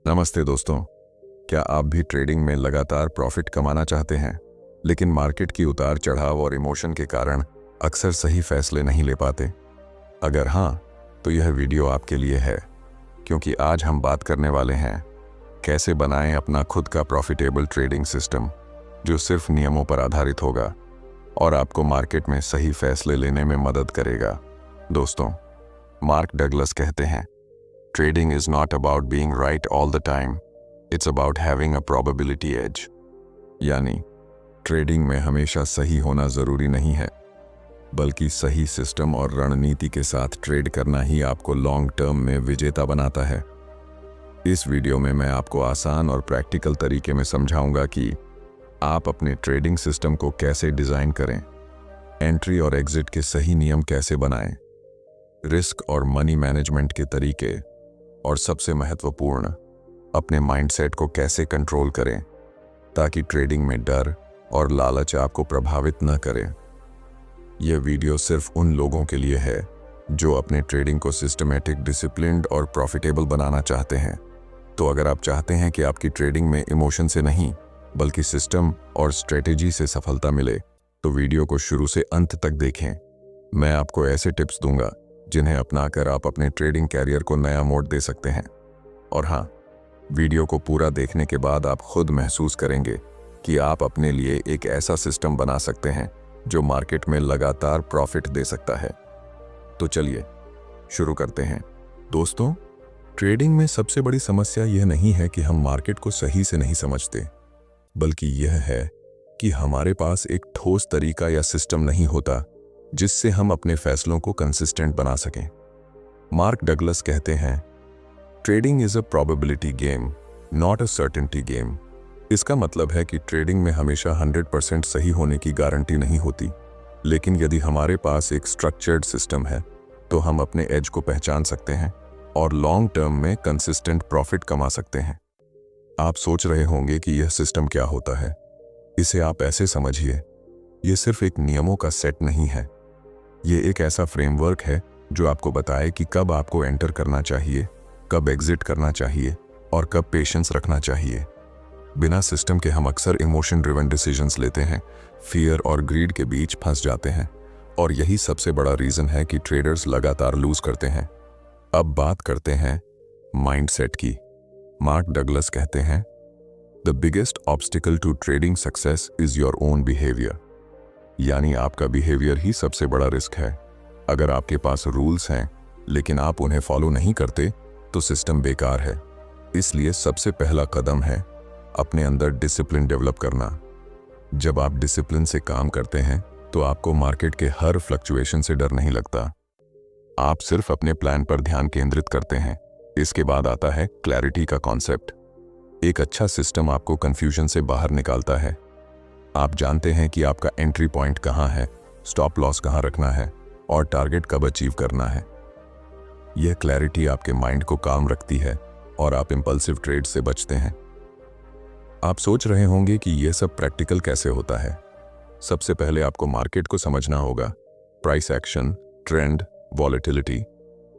नमस्ते दोस्तों। क्या आप भी ट्रेडिंग में लगातार प्रॉफिट कमाना चाहते हैं, लेकिन मार्केट की उतार चढ़ाव और इमोशन के कारण अक्सर सही फैसले नहीं ले पाते? अगर हाँ, तो यह वीडियो आपके लिए है, क्योंकि आज हम बात करने वाले हैं कैसे बनाएं अपना खुद का प्रॉफिटेबल ट्रेडिंग सिस्टम जो सिर्फ नियमों पर आधारित होगा और आपको मार्केट में सही फैसले लेने में मदद करेगा। दोस्तों, मार्क डगलस कहते हैं, Trading is not about being right all the time. It's about having a probability edge. यानी ट्रेडिंग में हमेशा सही होना जरूरी नहीं है, बल्कि सही सिस्टम और रणनीति के साथ ट्रेड करना ही आपको लॉन्ग टर्म में विजेता बनाता है। इस वीडियो में मैं आपको आसान और प्रैक्टिकल तरीके में समझाऊंगा कि आप अपने ट्रेडिंग सिस्टम को कैसे डिजाइन करें, एंट्री और एग्जिट के सही नियम कैसे बनाएं, रिस्क और मनी मैनेजमेंट के तरीके, और सबसे महत्वपूर्ण, अपने माइंडसेट को कैसे कंट्रोल करें ताकि ट्रेडिंग में डर और लालच आपको प्रभावित न करे। यह वीडियो सिर्फ उन लोगों के लिए है जो अपने ट्रेडिंग को सिस्टमैटिक, डिसिप्लिन्ड और प्रॉफिटेबल बनाना चाहते हैं। तो अगर आप चाहते हैं कि आपकी ट्रेडिंग में इमोशन से नहीं बल्कि सिस्टम और स्ट्रेटेजी से सफलता मिले, तो वीडियो को शुरू से अंत तक देखें। मैं आपको ऐसे टिप्स दूंगा जिन्हें अपनाकर आप अपने ट्रेडिंग कैरियर को नया मोड़ दे सकते हैं। और हाँ, वीडियो को पूरा देखने के बाद आप खुद महसूस करेंगे कि आप अपने लिए एक ऐसा सिस्टम बना सकते हैं जो मार्केट में लगातार प्रॉफिट दे सकता है। तो चलिए शुरू करते हैं। दोस्तों, ट्रेडिंग में सबसे बड़ी समस्या यह नहीं है कि हम मार्केट को सही से नहीं समझते, बल्कि यह है कि हमारे पास एक ठोस तरीका या सिस्टम नहीं होता जिससे हम अपने फैसलों को कंसिस्टेंट बना सकें। मार्क डगलस कहते हैं, trading is a probability game, not a certainty game. इसका मतलब है कि ट्रेडिंग में हमेशा 100% सही होने की गारंटी नहीं होती, लेकिन यदि हमारे पास एक स्ट्रक्चर्ड सिस्टम है तो हम अपने एज को पहचान सकते हैं और लॉन्ग टर्म में कंसिस्टेंट प्रॉफिट कमा सकते हैं। आप सोच रहे होंगे कि यह सिस्टम क्या होता है। इसे आप ऐसे समझिए, यह सिर्फ एक नियमों का सेट नहीं है, ये एक ऐसा फ्रेमवर्क है जो आपको बताए कि कब आपको एंटर करना चाहिए, कब एग्जिट करना चाहिए और कब पेशेंस रखना चाहिए। बिना सिस्टम के हम अक्सर इमोशन ड्रिवन डिसीजंस लेते हैं, फियर और ग्रीड के बीच फंस जाते हैं, और यही सबसे बड़ा रीजन है कि ट्रेडर्स लगातार लूज करते हैं। अब बात करते हैं माइंडसेट की। मार्क डगलस कहते हैं, the biggest obstacle to trading success is your own behaviour. यानी आपका बिहेवियर ही सबसे बड़ा रिस्क है। अगर आपके पास रूल्स हैं लेकिन आप उन्हें फॉलो नहीं करते तो सिस्टम बेकार है। इसलिए सबसे पहला कदम है अपने अंदर डिसिप्लिन डेवलप करना। जब आप डिसिप्लिन से काम करते हैं तो आपको मार्केट के हर फ्लक्चुएशन से डर नहीं लगता। आप सिर्फ अपने प्लान पर ध्यान केंद्रित करते हैं। इसके बाद आता है क्लैरिटी का कॉन्सेप्ट। एक अच्छा सिस्टम आपको कंफ्यूजन से बाहर निकालता है। आप जानते हैं कि आपका एंट्री पॉइंट कहाँ है, स्टॉप लॉस कहाँ रखना है और टारगेट कब अचीव करना है। यह क्लैरिटी आपके माइंड को काम रखती है और आप इंपल्सिव ट्रेड से बचते हैं। आप सोच रहे होंगे कि यह सब प्रैक्टिकल कैसे होता है। सबसे पहले आपको मार्केट को समझना होगा। प्राइस एक्शन, ट्रेंड, वॉलेटिलिटी,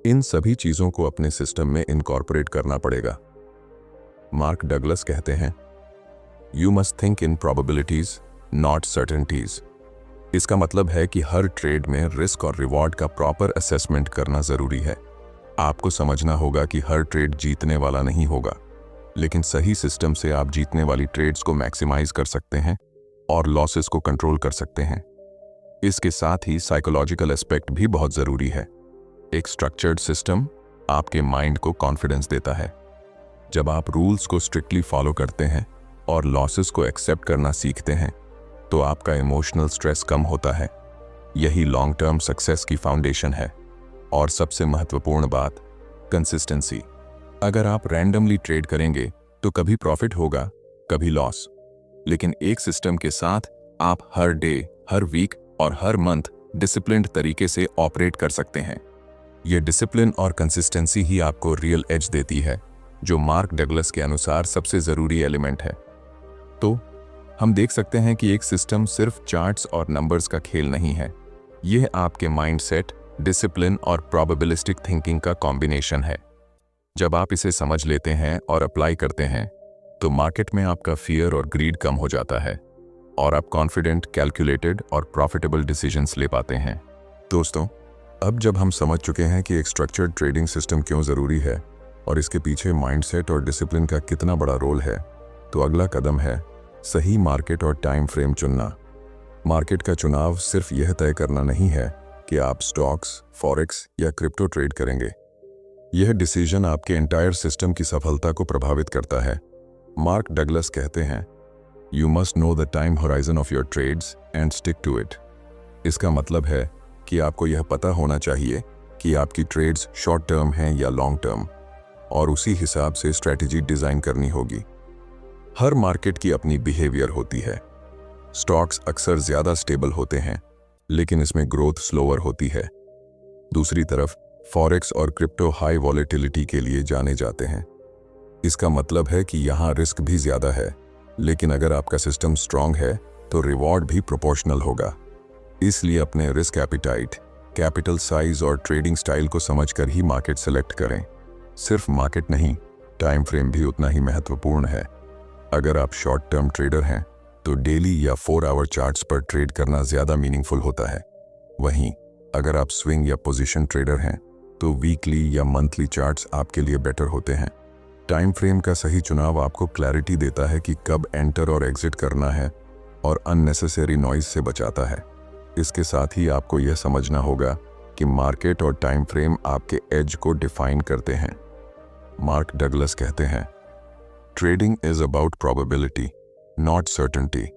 इन सभी चीजों को अपने सिस्टम में इनकॉर्पोरेट करना पड़ेगा। मार्क डगलस कहते हैं, you must think in probabilities not certainties. इसका मतलब है कि हर ट्रेड में रिस्क और रिवॉर्ड का प्रॉपर असेसमेंट करना जरूरी है। आपको समझना होगा कि हर ट्रेड जीतने वाला नहीं होगा, लेकिन सही सिस्टम से आप जीतने वाली ट्रेड्स को मैक्सिमाइज कर सकते हैं और लॉसेस को कंट्रोल कर सकते हैं। इसके साथ ही साइकोलॉजिकल एस्पेक्ट भी बहुत जरूरी है। एक स्ट्रक्चर्ड सिस्टम आपके माइंड को कॉन्फिडेंस देता है। जब आप रूल्स को स्ट्रिक्टली फॉलो करते हैं और लॉसेस को एक्सेप्ट करना सीखते हैं तो आपका इमोशनल स्ट्रेस कम होता है। यही लॉन्ग टर्म सक्सेस की फाउंडेशन है। और सबसे महत्वपूर्ण बात, कंसिस्टेंसी। अगर आप रैंडमली ट्रेड करेंगे तो कभी प्रॉफिट होगा, कभी लॉस, लेकिन एक सिस्टम के साथ आप हर डे, हर वीक और हर मंथ डिसिप्लिन्ड तरीके से ऑपरेट कर सकते हैं। यह डिसिप्लिन और कंसिस्टेंसी ही आपको रियल एज देती है, जो मार्क डगलस के अनुसार सबसे जरूरी एलिमेंट है। तो हम देख सकते हैं कि एक सिस्टम सिर्फ चार्ट्स और नंबर्स का खेल नहीं है। यह आपके माइंडसेट, डिसिप्लिन और प्रोबेबिलिस्टिक थिंकिंग का कॉम्बिनेशन है। जब आप इसे समझ लेते हैं और अप्लाई करते हैं तो मार्केट में आपका फियर और ग्रीड कम हो जाता है और आप कॉन्फिडेंट, कैलकुलेटेड और प्रॉफिटेबल डिसीजंस ले पाते हैं। दोस्तों, अब जब हम समझ चुके हैं कि एक स्ट्रक्चर्ड ट्रेडिंग सिस्टम क्यों ज़रूरी है और इसके पीछे माइंडसेट और डिसिप्लिन का कितना बड़ा रोल है, तो अगला कदम है सही मार्केट और टाइम फ्रेम चुनना। मार्केट का चुनाव सिर्फ यह तय करना नहीं है कि आप स्टॉक्स, फॉरेक्स या क्रिप्टो ट्रेड करेंगे। यह डिसीजन आपके एंटायर सिस्टम की सफलता को प्रभावित करता है। मार्क डगलस कहते हैं, you must know the time horizon of your trades and stick to it. इसका मतलब है कि आपको यह पता होना चाहिए कि आपकी ट्रेड्स शॉर्ट टर्म हैं या लॉन्ग टर्म, और उसी हिसाब से स्ट्रैटेजी डिज़ाइन करनी होगी। हर मार्केट की अपनी बिहेवियर होती है। स्टॉक्स अक्सर ज़्यादा स्टेबल होते हैं, लेकिन इसमें ग्रोथ स्लोअर होती है। दूसरी तरफ फॉरेक्स और क्रिप्टो हाई वॉलेटिलिटी के लिए जाने जाते हैं। इसका मतलब है कि यहाँ रिस्क भी ज़्यादा है, लेकिन अगर आपका सिस्टम स्ट्रांग है तो रिवॉर्ड भी प्रोपोर्शनल होगा। इसलिए अपने रिस्क एपिटाइट, कैपिटल साइज और ट्रेडिंग स्टाइल को समझकर ही मार्केट सेलेक्ट करें। सिर्फ मार्केट नहीं, टाइम फ्रेम भी उतना ही महत्वपूर्ण है। अगर आप शॉर्ट टर्म ट्रेडर हैं तो डेली या 4 आवर चार्ट्स पर ट्रेड करना ज़्यादा मीनिंगफुल होता है। वहीं अगर आप स्विंग या पोजीशन ट्रेडर हैं तो वीकली या मंथली चार्ट्स आपके लिए बेटर होते हैं। टाइम फ्रेम का सही चुनाव आपको क्लैरिटी देता है कि कब एंटर और एग्जिट करना है और अननेसेसरी नॉइज से बचाता है। इसके साथ ही आपको यह समझना होगा कि मार्केट और टाइम फ्रेम आपके एज को डिफाइन करते हैं। मार्क डगलस कहते हैं, trading is about probability, not certainty.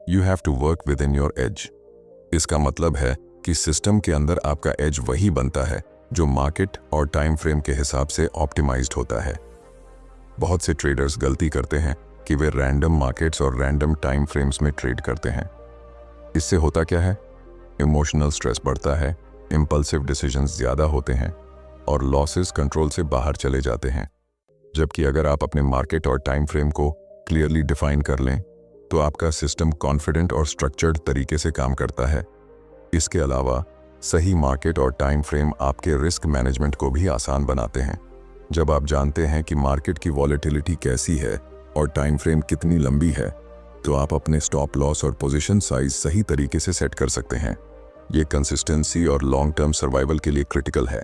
You have to work within your edge. इसका मतलब है कि सिस्टम के अंदर आपका एज वही बनता है जो मार्केट और टाइम फ्रेम के हिसाब से ऑप्टिमाइज्ड होता है। बहुत से ट्रेडर्स गलती करते हैं कि वे रैंडम मार्केट्स और रैंडम टाइम फ्रेम्स में ट्रेड करते हैं। इससे होता क्या है? इमोशनल स्ट्रेस बढ़ता है, इंपल्सिव डिसीजंस ज़्यादा होते हैं और लॉसेस कंट्रोल से बाहर चले जाते हैं। जबकि अगर आप अपने मार्केट और टाइम फ्रेम को क्लियरली डिफाइन कर लें तो आपका सिस्टम कॉन्फिडेंट और स्ट्रक्चर्ड तरीके से काम करता है। इसके अलावा सही मार्केट और टाइम फ्रेम आपके रिस्क मैनेजमेंट को भी आसान बनाते हैं। जब आप जानते हैं कि मार्केट की वॉलेटिलिटी कैसी है और टाइम फ्रेम कितनी लंबी है, तो आप अपने स्टॉप लॉस और पोजीशन साइज सही तरीके से सेट कर सकते हैं। ये कंसिस्टेंसी और लॉन्ग टर्म सर्वाइवल के लिए क्रिटिकल है।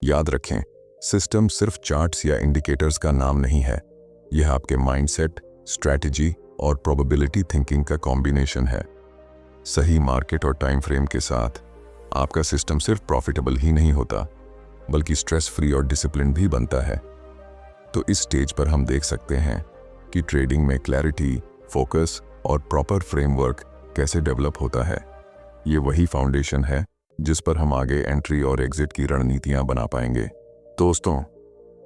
याद रखें, सिस्टम सिर्फ चार्ट्स या इंडिकेटर्स का नाम नहीं है। यह आपके माइंडसेट, स्ट्रैटेजी और प्रोबेबिलिटी थिंकिंग का कॉम्बिनेशन है। सही मार्केट और टाइम फ्रेम के साथ आपका सिस्टम सिर्फ प्रॉफिटेबल ही नहीं होता, बल्कि स्ट्रेस फ्री और डिसिप्लिन भी बनता है। तो इस स्टेज पर हम देख सकते हैं कि ट्रेडिंग में क्लैरिटी, फोकस और प्रॉपर फ्रेमवर्क कैसे डेवलप होता है। ये वही फाउंडेशन है जिस पर हम आगे एंट्री और एग्जिट की रणनीतियां बना पाएंगे। दोस्तों,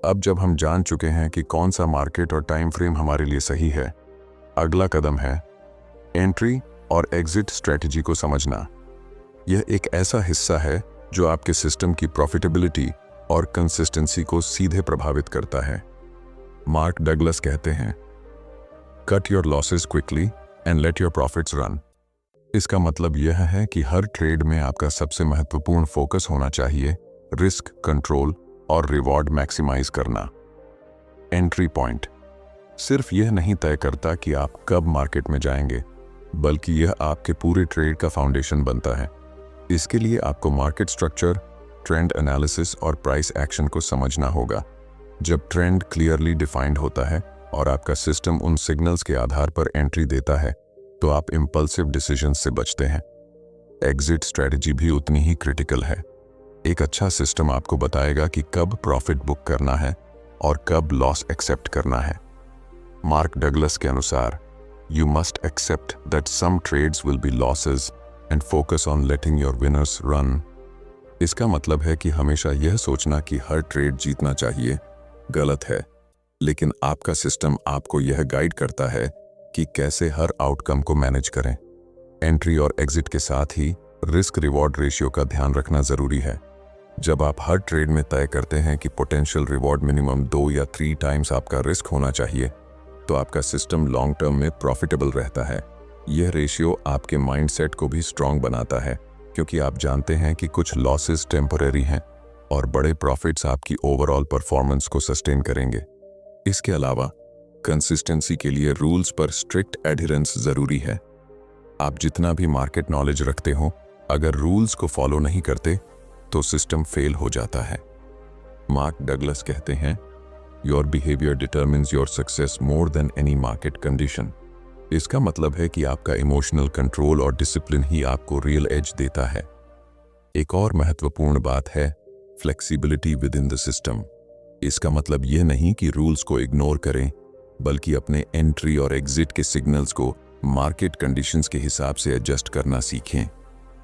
अब जब हम जान चुके हैं कि कौन सा मार्केट और टाइम फ्रेम हमारे लिए सही है, अगला कदम है एंट्री और एग्जिट स्ट्रेटजी को समझना। यह एक ऐसा हिस्सा है जो आपके सिस्टम की प्रॉफिटेबिलिटी और कंसिस्टेंसी को सीधे प्रभावित करता है। मार्क डगलस कहते हैं, cut your losses quickly and let your profits run. इसका मतलब यह है कि हर ट्रेड में आपका सबसे महत्वपूर्ण फोकस होना चाहिए रिस्क कंट्रोल और रिवॉर्ड मैक्सिमाइज करना। एंट्री पॉइंट सिर्फ यह नहीं तय करता कि आप कब मार्केट में जाएंगे, बल्कि यह आपके पूरे ट्रेड का फाउंडेशन बनता है। इसके लिए आपको मार्केट स्ट्रक्चर, ट्रेंड एनालिसिस और प्राइस एक्शन को समझना होगा। जब ट्रेंड क्लियरली डिफाइंड होता है और आपका सिस्टम उन सिग्नल्स के आधार पर एंट्री देता है, तो आप इंपल्सिव डिसीजंस से बचते हैं। एग्जिट स्ट्रेटजी भी उतनी ही क्रिटिकल है। एक अच्छा सिस्टम आपको बताएगा कि कब प्रॉफिट बुक करना है और कब लॉस एक्सेप्ट करना है। मार्क डगलस के अनुसार, you must accept that some trades will be losses and focus on letting your winners run. इसका मतलब है कि हमेशा यह सोचना कि हर ट्रेड जीतना चाहिए गलत है, लेकिन आपका सिस्टम आपको यह गाइड करता है कि कैसे हर आउटकम को मैनेज करें। एंट्री और एग्जिट के साथ ही रिस्क रिवॉर्ड रेशियो का ध्यान रखना जरूरी है। जब आप हर ट्रेड में तय करते हैं कि पोटेंशियल रिवॉर्ड मिनिमम 2 या 3 टाइम्स आपका रिस्क होना चाहिए, तो आपका सिस्टम लॉन्ग टर्म में प्रॉफिटेबल रहता है। यह रेशियो आपके माइंडसेट को भी स्ट्रांग बनाता है, क्योंकि आप जानते हैं कि कुछ लॉसेस टेम्पररी हैं और बड़े प्रॉफिट्स आपकी ओवरऑल परफॉर्मेंस को सस्टेन करेंगे। इसके अलावा कंसिस्टेंसी के लिए रूल्स पर स्ट्रिक्ट एडहेरेंस जरूरी है। आप जितना भी मार्केट नॉलेज रखते हो, अगर रूल्स को फॉलो नहीं करते तो सिस्टम फेल हो जाता है। मार्क डगलस कहते हैं, your behaviour determines your success more than any market condition. इसका मतलब है कि आपका इमोशनल कंट्रोल और डिसिप्लिन ही आपको रियल एज देता है। एक और महत्वपूर्ण बात है flexibility with in the system. इसका मतलब यह नहीं कि रूल्स को इग्नोर करें, बल्कि अपने एंट्री और एग्जिट के सिग्नल्स को मार्केट कंडीशंस के हिसाब से एडजस्ट करना सीखें।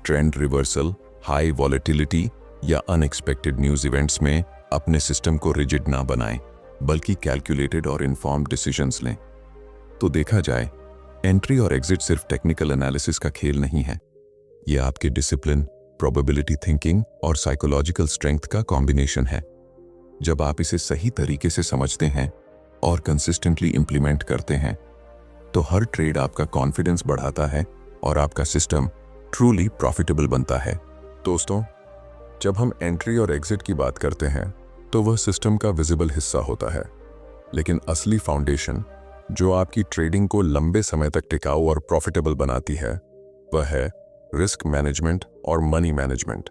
ट्रेंड रिवर्सल, हाई वॉलेटिलिटी या अनएक्सपेक्टेड न्यूज़ इवेंट्स में अपने सिस्टम को रिजिड ना बनाएं, बल्कि कैलकुलेटेड और इन्फॉर्म्ड डिसीजंस लें। तो देखा जाए, एंट्री और एग्जिट सिर्फ टेक्निकल एनालिसिस का खेल नहीं है। यह आपके डिसिप्लिन, प्रोबेबिलिटी थिंकिंग और साइकोलॉजिकल स्ट्रेंथ का कॉम्बिनेशन है। जब आप इसे सही तरीके से समझते हैं और कंसिस्टेंटली इंप्लीमेंट करते हैं, तो हर ट्रेड आपका कॉन्फिडेंस बढ़ाता है और आपका सिस्टम ट्रूली प्रॉफिटेबल बनता है। दोस्तों, जब हम एंट्री और एग्जिट की बात करते हैं तो वह सिस्टम का विजिबल हिस्सा होता है, लेकिन असली फाउंडेशन जो आपकी ट्रेडिंग को लंबे समय तक टिकाऊ और प्रॉफिटेबल बनाती है, वह है रिस्क मैनेजमेंट और मनी मैनेजमेंट।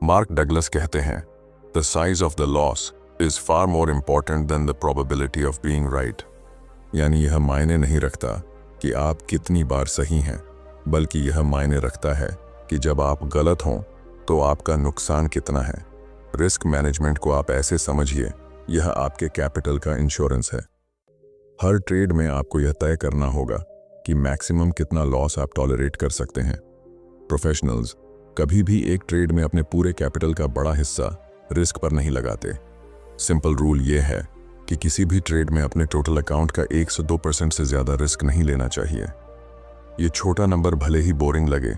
मार्क डगलस कहते हैं, the size of the loss is far more important than the probability of being right. यानी यह मायने नहीं रखता कि आप कितनी बार सही हैं, बल्कि यह मायने रखता है कि जब आप गलत हों तो आपका नुकसान कितना है। रिस्क मैनेजमेंट को आप ऐसे समझिए, यह आपके कैपिटल का इंश्योरेंस है। हर ट्रेड में आपको यह तय करना होगा कि मैक्सिमम कितना लॉस आप टॉलरेट कर सकते हैं। प्रोफेशनल्स कभी भी एक ट्रेड में अपने पूरे कैपिटल का बड़ा हिस्सा रिस्क पर नहीं लगाते। सिंपल रूल ये है कि किसी भी ट्रेड में अपने टोटल अकाउंट का 1 से 2% से ज़्यादा रिस्क नहीं लेना चाहिए। ये छोटा नंबर भले ही बोरिंग लगे,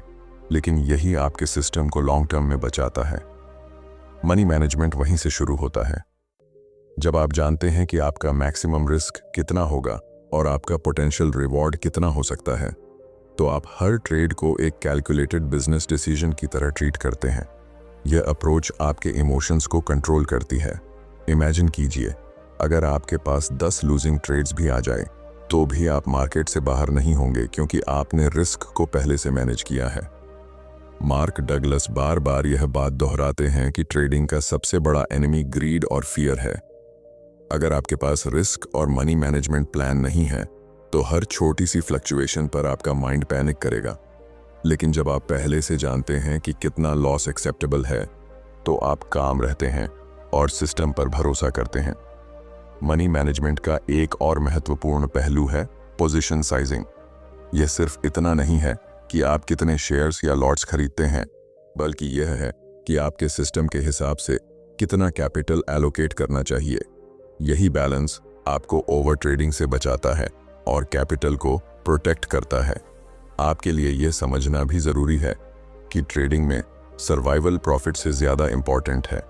लेकिन यही आपके सिस्टम को लॉन्ग टर्म में बचाता है। मनी मैनेजमेंट वहीं से शुरू होता है। जब आप जानते हैं कि आपका मैक्सिमम रिस्क कितना होगा और आपका पोटेंशियल रिवॉर्ड कितना हो सकता है, तो आप हर ट्रेड को एक कैलकुलेटेड बिजनेस डिसीजन की तरह ट्रीट करते हैं। यह अप्रोच आपके इमोशंस को कंट्रोल करती है। इमेजिन कीजिए, अगर आपके पास 10 लूजिंग ट्रेड्स भी आ जाए तो भी आप मार्केट से बाहर नहीं होंगे, क्योंकि आपने रिस्क को पहले से मैनेज किया है। मार्क डगलस बार बार यह बात दोहराते हैं कि ट्रेडिंग का सबसे बड़ा एनिमी ग्रीड और फियर है। अगर आपके पास रिस्क और मनी मैनेजमेंट प्लान नहीं है तो हर छोटी सी फ्लक्चुएशन पर आपका माइंड पैनिक करेगा। लेकिन जब आप पहले से जानते हैं कि कितना लॉस एक्सेप्टेबल है, तो आप काम रहते हैं और सिस्टम पर भरोसा करते हैं। मनी मैनेजमेंट का एक और महत्वपूर्ण पहलू है पोजीशन साइजिंग। यह सिर्फ इतना नहीं है कि आप कितने शेयर्स या लॉट्स खरीदते हैं, बल्कि यह है कि आपके सिस्टम के हिसाब से कितना कैपिटल एलोकेट करना चाहिए। यही बैलेंस आपको ओवर ट्रेडिंग से बचाता है और कैपिटल को प्रोटेक्ट करता है। आपके लिए यह समझना भी ज़रूरी है कि ट्रेडिंग में सर्वाइवल प्रॉफिट से ज़्यादा इम्पॉर्टेंट है।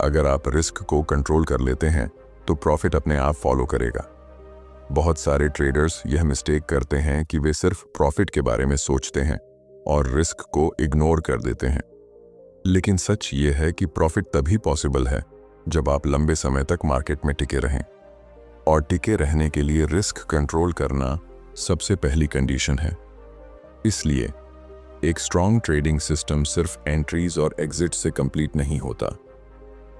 अगर आप रिस्क को कंट्रोल कर लेते हैं तो प्रॉफिट अपने आप फॉलो करेगा। बहुत सारे ट्रेडर्स यह मिस्टेक करते हैं कि वे सिर्फ प्रॉफिट के बारे में सोचते हैं और रिस्क को इग्नोर कर देते हैं। लेकिन सच ये है कि प्रॉफिट तभी पॉसिबल है जब आप लंबे समय तक मार्केट में टिके रहें, और टिके रहने के लिए रिस्क कंट्रोल करना सबसे पहली कंडीशन है। इसलिए एक स्ट्रॉन्ग ट्रेडिंग सिस्टम सिर्फ एंट्रीज और एग्जिट से कंप्लीट नहीं होता।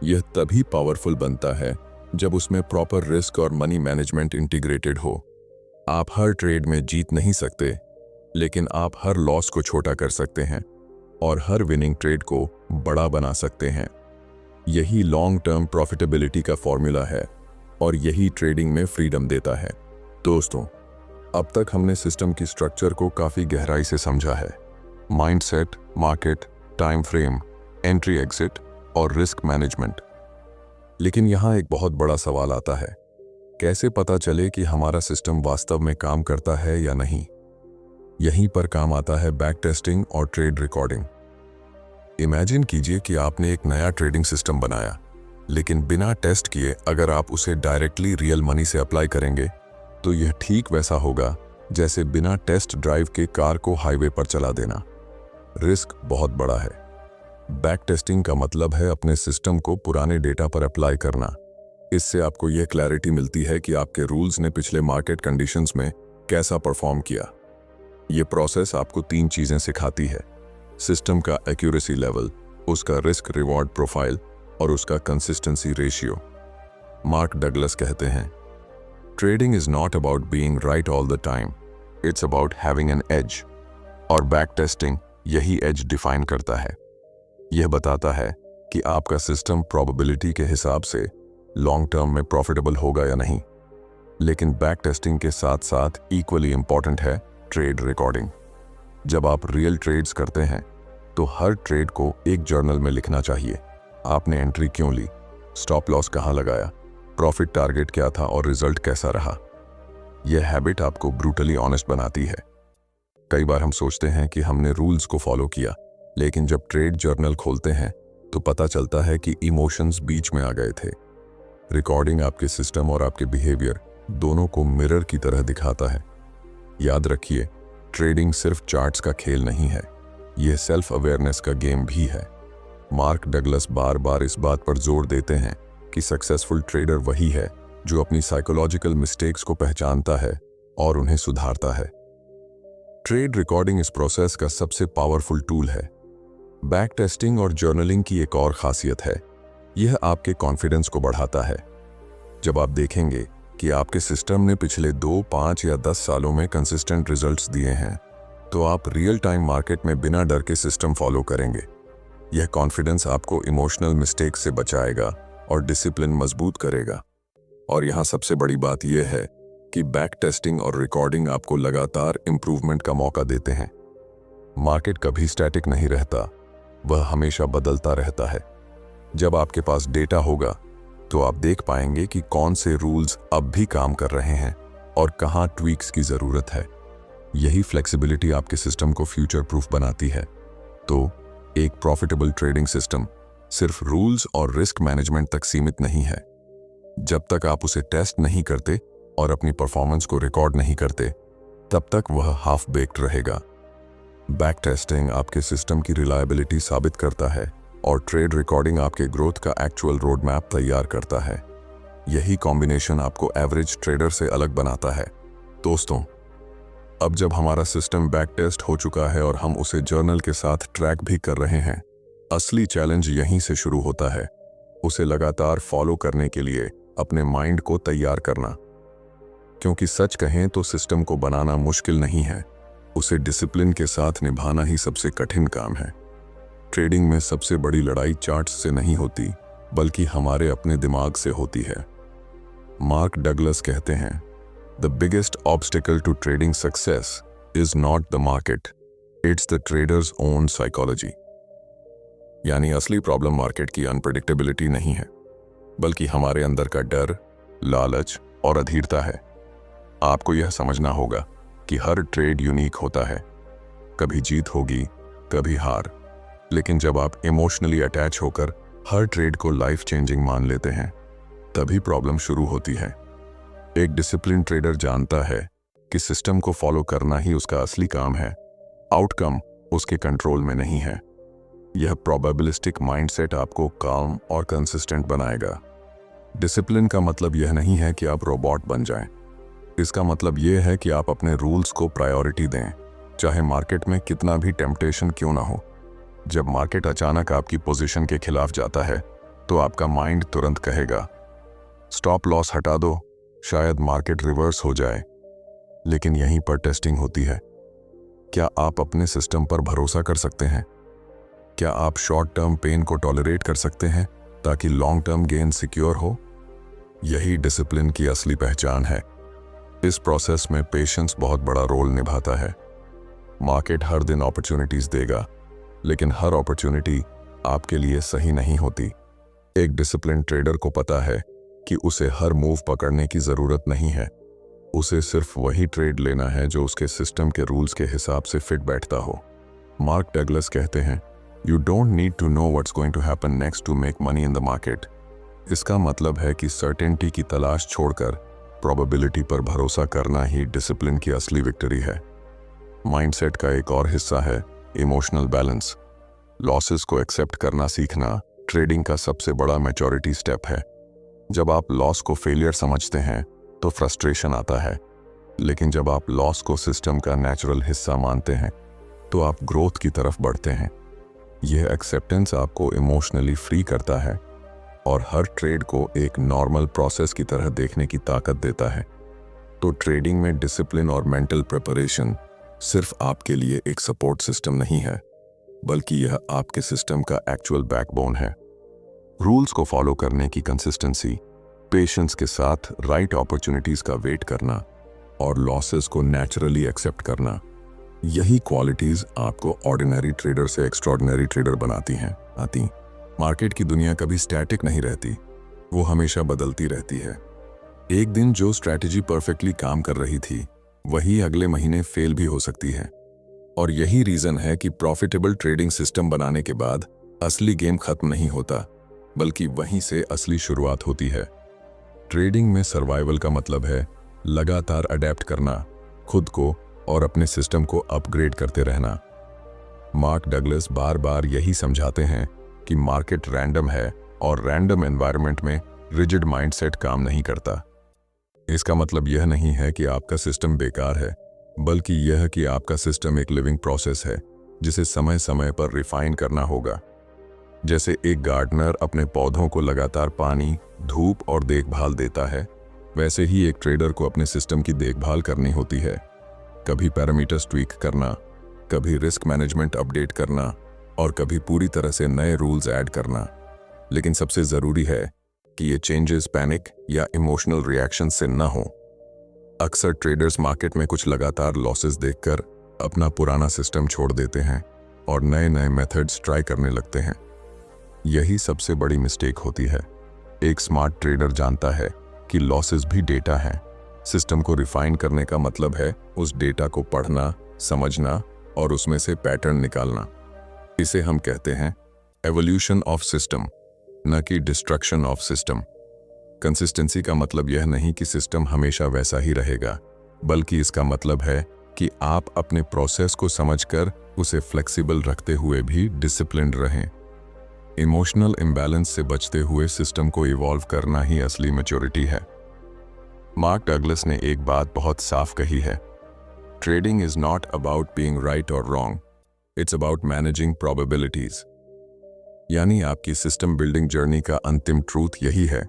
यह तभी पावरफुल बनता है जब उसमें प्रॉपर रिस्क और मनी मैनेजमेंट इंटीग्रेटेड हो। आप हर ट्रेड में जीत नहीं सकते, लेकिन आप हर लॉस को छोटा कर सकते हैं और हर विनिंग ट्रेड को बड़ा बना सकते हैं। यही लॉन्ग टर्म प्रॉफिटेबिलिटी का फॉर्मूला है और यही ट्रेडिंग में फ्रीडम देता है। दोस्तों, अब तक हमने सिस्टम की स्ट्रक्चर को काफ़ी गहराई से समझा है। Mindset, market, time frame, entry exit और रिस्क मैनेजमेंट। लेकिन यहाँ एक बहुत बड़ा सवाल आता है, कैसे पता चले कि हमारा सिस्टम वास्तव में काम करता है या नहीं? यहीं पर काम आता है बैक टेस्टिंग और ट्रेड रिकॉर्डिंग। इमेजिन कीजिए कि आपने एक नया ट्रेडिंग सिस्टम बनाया, लेकिन बिना टेस्ट किए अगर आप उसे डायरेक्टली रियल मनी से अप्लाई करेंगे तो यह ठीक वैसा होगा जैसे बिना टेस्ट ड्राइव के कार को हाईवे पर चला देना। रिस्क बहुत बड़ा है। बैक टेस्टिंग का मतलब है अपने सिस्टम को पुराने डेटा पर अप्लाई करना। इससे आपको यह क्लैरिटी मिलती है कि आपके रूल्स ने पिछले मार्केट कंडीशंस में कैसा परफॉर्म किया। यह प्रोसेस आपको 3 चीजें सिखाती है: सिस्टम का एक्यूरेसी लेवल, उसका रिस्क रिवॉर्ड प्रोफाइल और उसका कंसिस्टेंसी रेशियो। मार्क डगलस कहते हैं, trading is not about being right all the time, it's about having an edge. और बैक टेस्टिंग यही एज डिफाइन करता है। यह बताता है कि आपका सिस्टम प्रोबेबिलिटी के हिसाब से लॉन्ग टर्म में प्रॉफिटेबल होगा या नहीं। लेकिन बैक टेस्टिंग के साथ साथ इक्वली इंपॉर्टेंट है ट्रेड रिकॉर्डिंग। जब आप रियल ट्रेड्स करते हैं तो हर ट्रेड को एक जर्नल में लिखना चाहिए। आपने एंट्री क्यों ली, स्टॉप लॉस कहाँ लगाया, प्रॉफिट टारगेट क्या था और रिजल्ट कैसा रहा। यह हैबिट आपको ब्रूटली ऑनेस्ट बनाती है। कई बार हम सोचते हैं कि हमने रूल्स को फॉलो किया, लेकिन जब ट्रेड जर्नल खोलते हैं तो पता चलता है कि इमोशंस बीच में आ गए थे। रिकॉर्डिंग आपके सिस्टम और आपके बिहेवियर दोनों को मिरर की तरह दिखाता है। याद रखिए, ट्रेडिंग सिर्फ चार्ट्स का खेल नहीं है, यह सेल्फ अवेयरनेस का गेम भी है। मार्क डगलस बार बार इस बात पर जोर देते हैं कि सक्सेसफुल ट्रेडर वही है जो अपनी साइकोलॉजिकल मिस्टेक्स को पहचानता है और उन्हें सुधारता है। ट्रेड रिकॉर्डिंग इस प्रोसेस का सबसे पावरफुल टूल है। बैक टेस्टिंग और जर्नलिंग की एक और खासियत है, यह आपके कॉन्फिडेंस को बढ़ाता है। जब आप देखेंगे कि आपके सिस्टम ने पिछले 2, 5 या 10 सालों में कंसिस्टेंट रिजल्ट्स दिए हैं, तो आप रियल टाइम मार्केट में बिना डर के सिस्टम फॉलो करेंगे। यह कॉन्फिडेंस आपको इमोशनल मिस्टेक से बचाएगा और डिसिप्लिन मजबूत करेगा। और यहाँ सबसे बड़ी बात यह है कि बैक टेस्टिंग और रिकॉर्डिंग आपको लगातार इंप्रूवमेंट का मौका देते हैं। मार्केट कभी स्टैटिक नहीं रहता, वह हमेशा बदलता रहता है। जब आपके पास डेटा होगा तो आप देख पाएंगे कि कौन से रूल्स अब भी काम कर रहे हैं और कहाँ ट्वीक्स की जरूरत है। यही फ्लेक्सिबिलिटी आपके सिस्टम को फ्यूचर प्रूफ बनाती है। तो एक प्रॉफिटेबल ट्रेडिंग सिस्टम सिर्फ रूल्स और रिस्क मैनेजमेंट तक सीमित नहीं है। जब तक आप उसे टेस्ट नहीं करते और अपनी परफॉर्मेंस को रिकॉर्ड नहीं करते, तब तक वह हाफ बेक्ड रहेगा। बैक टेस्टिंग आपके सिस्टम की रिलायबिलिटी साबित करता है और ट्रेड रिकॉर्डिंग आपके ग्रोथ का एक्चुअल रोड मैप तैयार करता है। यही कॉम्बिनेशन आपको एवरेज ट्रेडर से अलग बनाता है। दोस्तों, अब जब हमारा सिस्टम बैक टेस्ट हो चुका है और हम उसे जर्नल के साथ ट्रैक भी कर रहे हैं, असली चैलेंज यहीं से शुरू होता है। उसे लगातार फॉलो करने के लिए अपने माइंड को तैयार करना। क्योंकि सच कहें तो सिस्टम को बनाना मुश्किल नहीं है, उसे डिसिप्लिन के साथ निभाना ही सबसे कठिन काम है। ट्रेडिंग में सबसे बड़ी लड़ाई चार्ट्स से नहीं होती, बल्कि हमारे अपने दिमाग से होती है। मार्क डगलस कहते हैं, the biggest obstacle to trading success is not the market, it's the trader's own psychology. यानी असली प्रॉब्लम मार्केट की अनप्रेडिक्टेबिलिटी नहीं है, बल्कि हमारे अंदर का डर, लालच और अधीरता है। आपको यह समझना होगा कि हर ट्रेड यूनिक होता है, कभी जीत होगी, कभी हार। लेकिन जब आप इमोशनली अटैच होकर हर ट्रेड को लाइफ चेंजिंग मान लेते हैं, तभी प्रॉब्लम शुरू होती है। एक डिसिप्लिन ट्रेडर जानता है कि सिस्टम को फॉलो करना ही उसका असली काम है, आउटकम उसके कंट्रोल में नहीं है। यह प्रोबेबिलिस्टिक माइंडसेट आपको काम और कंसिस्टेंट बनाएगा। डिसिप्लिन का मतलब यह नहीं है कि आप रोबोट बन जाएं। इसका मतलब यह है कि आप अपने रूल्स को प्रायोरिटी दें, चाहे मार्केट में कितना भी टेम्पटेशन क्यों ना हो। जब मार्केट अचानक आपकी पोजीशन के खिलाफ जाता है, तो आपका माइंड तुरंत कहेगा, स्टॉप लॉस हटा दो, शायद मार्केट रिवर्स हो जाए। लेकिन यहीं पर टेस्टिंग होती है। क्या आप अपने सिस्टम पर भरोसा कर सकते हैं? क्या आप शॉर्ट टर्म पेन को टॉलरेट कर सकते हैं ताकि लॉन्ग टर्म गेन सिक्योर हो? यही डिसिप्लिन की असली पहचान है। इस प्रोसेस में पेशेंस बहुत बड़ा रोल निभाता है। मार्केट हर दिन अपॉर्चुनिटीज देगा, लेकिन हर अपॉर्चुनिटी आपके लिए सही नहीं होती। एक डिसिप्लिन ट्रेडर को पता है कि उसे हर मूव पकड़ने की जरूरत नहीं है। उसे सिर्फ वही ट्रेड लेना है जो उसके सिस्टम के रूल्स के हिसाब से फिट बैठता हो। मार्क डगलस कहते हैं, You don't need to know what's going to happen next to make money in the market. इसका मतलब है कि सर्टेनिटी की तलाश छोड़कर प्रोबेबिलिटी पर भरोसा करना ही डिसिप्लिन की असली विक्ट्री है। माइंडसेट का एक और हिस्सा है इमोशनल बैलेंस। लॉसेस को एक्सेप्ट करना सीखना ट्रेडिंग का सबसे बड़ा मैच्योरिटी स्टेप है। जब आप लॉस को फेलियर समझते हैं तो फ्रस्ट्रेशन आता है, लेकिन जब आप लॉस को सिस्टम का नेचुरल हिस्सा मानते हैं तो आप ग्रोथ की तरफ बढ़ते हैं। यह एक्सेप्टेंस आपको इमोशनली फ्री करता है और हर ट्रेड को एक नॉर्मल प्रोसेस की तरह देखने की ताकत देता है। तो ट्रेडिंग में डिसिप्लिन और मेंटल प्रिपरेशन सिर्फ आपके लिए एक सपोर्ट सिस्टम नहीं है, बल्कि यह आपके सिस्टम का एक्चुअल बैकबोन है। रूल्स को फॉलो करने की कंसिस्टेंसी, पेशेंस के साथ राइट अपॉर्चुनिटीज का वेट करना और लॉसेस को नेचुरली एक्सेप्ट करना, यही क्वालिटीज आपको ऑर्डिनरी ट्रेडर से एक्स्ट्रॉर्डिनरी ट्रेडर बनाती हैं। मार्केट की दुनिया कभी स्टैटिक नहीं रहती, वो हमेशा बदलती रहती है। एक दिन जो स्ट्रैटेजी परफेक्टली काम कर रही थी वही अगले महीने फेल भी हो सकती है। और यही रीजन है कि प्रॉफिटेबल ट्रेडिंग सिस्टम बनाने के बाद असली गेम खत्म नहीं होता, बल्कि वहीं से असली शुरुआत होती है। ट्रेडिंग में सर्वाइवल का मतलब है लगातार अडेप्ट करना, खुद को और अपने सिस्टम को अपग्रेड करते रहना। मार्क डगलस बार बार यही समझाते हैं कि मार्केट रैंडम है और रैंडम एनवायरनमेंट में रिजिड माइंडसेट काम नहीं करता। इसका मतलब यह नहीं है कि आपका सिस्टम बेकार है, बल्कि यह कि आपका सिस्टम एक लिविंग प्रोसेस है जिसे समय समय पर रिफाइन करना होगा। जैसे एक गार्डनर अपने पौधों को लगातार पानी, धूप और देखभाल देता है, वैसे ही एक ट्रेडर को अपने सिस्टम की देखभाल करनी होती है। कभी पैरामीटर्स ट्वीक करना, कभी रिस्क मैनेजमेंट अपडेट करना और कभी पूरी तरह से नए रूल्स ऐड करना। लेकिन सबसे ज़रूरी है कि ये चेंजेस पैनिक या इमोशनल रिएक्शन से न हो। अक्सर ट्रेडर्स मार्केट में कुछ लगातार लॉसेस देखकर अपना पुराना सिस्टम छोड़ देते हैं और नए नए मेथड्स ट्राई करने लगते हैं। यही सबसे बड़ी मिस्टेक होती है। एक स्मार्ट ट्रेडर जानता है कि लॉसेस भी डेटा हैं। सिस्टम को रिफाइन करने का मतलब है उस डेटा को पढ़ना, समझना और उसमें से पैटर्न निकालना। इसे हम कहते हैं एवोल्यूशन ऑफ सिस्टम, न कि डिस्ट्रक्शन ऑफ सिस्टम। कंसिस्टेंसी का मतलब यह नहीं कि सिस्टम हमेशा वैसा ही रहेगा, बल्कि इसका मतलब है कि आप अपने प्रोसेस को समझकर उसे फ्लेक्सिबल रखते हुए भी डिसिप्लिन्ड रहें। इमोशनल इम्बैलेंस से बचते हुए सिस्टम को इवॉल्व करना ही असली मैच्योरिटी है। मार्क डगलस ने एक बात बहुत साफ कही है, trading is not about being right और wrong, it's about managing probabilities. यानी आपकी सिस्टम बिल्डिंग जर्नी का अंतिम ट्रूथ यही है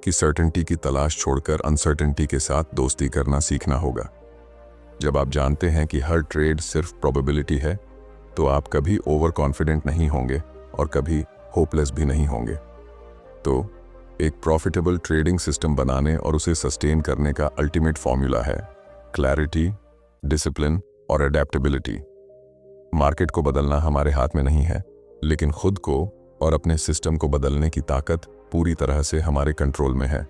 कि सर्टेनिटी की तलाश छोड़कर अनसर्टेनिटी के साथ दोस्ती करना सीखना होगा। जब आप जानते हैं कि हर ट्रेड सिर्फ प्रोबेबिलिटी है, तो आप कभी ओवर कॉन्फिडेंट नहीं होंगे और कभी होपलेस भी नहीं होंगे। तो एक प्रॉफिटेबल ट्रेडिंग सिस्टम बनाने और उसे सस्टेन करने का अल्टीमेट फॉर्मूला है क्लैरिटी, डिसिप्लिन और अडेप्टेबिलिटी। मार्केट को बदलना हमारे हाथ में नहीं है, लेकिन खुद को और अपने सिस्टम को बदलने की ताकत पूरी तरह से हमारे कंट्रोल में है।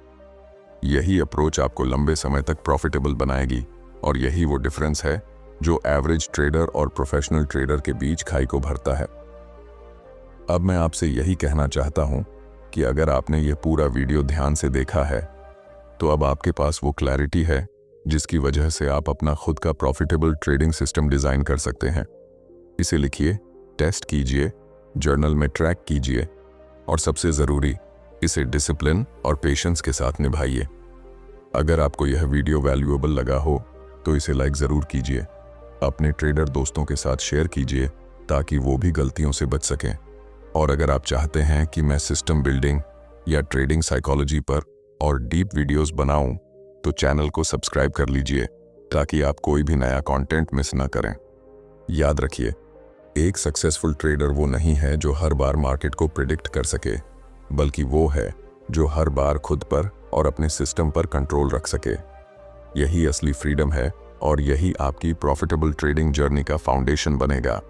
यही अप्रोच आपको लंबे समय तक प्रॉफिटेबल बनाएगी और यही वो डिफरेंस है जो एवरेज ट्रेडर और प्रोफेशनल ट्रेडर के बीच खाई को भरता है। अब मैं आपसे यही कहना चाहता हूं कि अगर आपने ये पूरा वीडियो ध्यान से देखा है तो अब आपके पास वो क्लैरिटी है जिसकी वजह से आप अपना खुद का प्रॉफिटेबल ट्रेडिंग सिस्टम डिजाइन कर सकते हैं। इसे लिखिए, टेस्ट कीजिए, जर्नल में ट्रैक कीजिए और सबसे ज़रूरी, इसे डिसिप्लिन और पेशेंस के साथ निभाइए। अगर आपको यह वीडियो वैल्यूएबल लगा हो तो इसे लाइक ज़रूर कीजिए, अपने ट्रेडर दोस्तों के साथ शेयर कीजिए ताकि वो भी गलतियों से बच सकें। और अगर आप चाहते हैं कि मैं सिस्टम बिल्डिंग या ट्रेडिंग साइकोलॉजी पर और डीप वीडियोस बनाऊं, तो चैनल को सब्सक्राइब कर लीजिए ताकि आप कोई भी नया कंटेंट मिस ना करें। याद रखिए, एक सक्सेसफुल ट्रेडर वो नहीं है जो हर बार मार्केट को प्रिडिक्ट कर सके, बल्कि वो है जो हर बार खुद पर और अपने सिस्टम पर कंट्रोल रख सके। यही असली फ्रीडम है और यही आपकी प्रॉफिटेबल ट्रेडिंग जर्नी का फाउंडेशन बनेगा।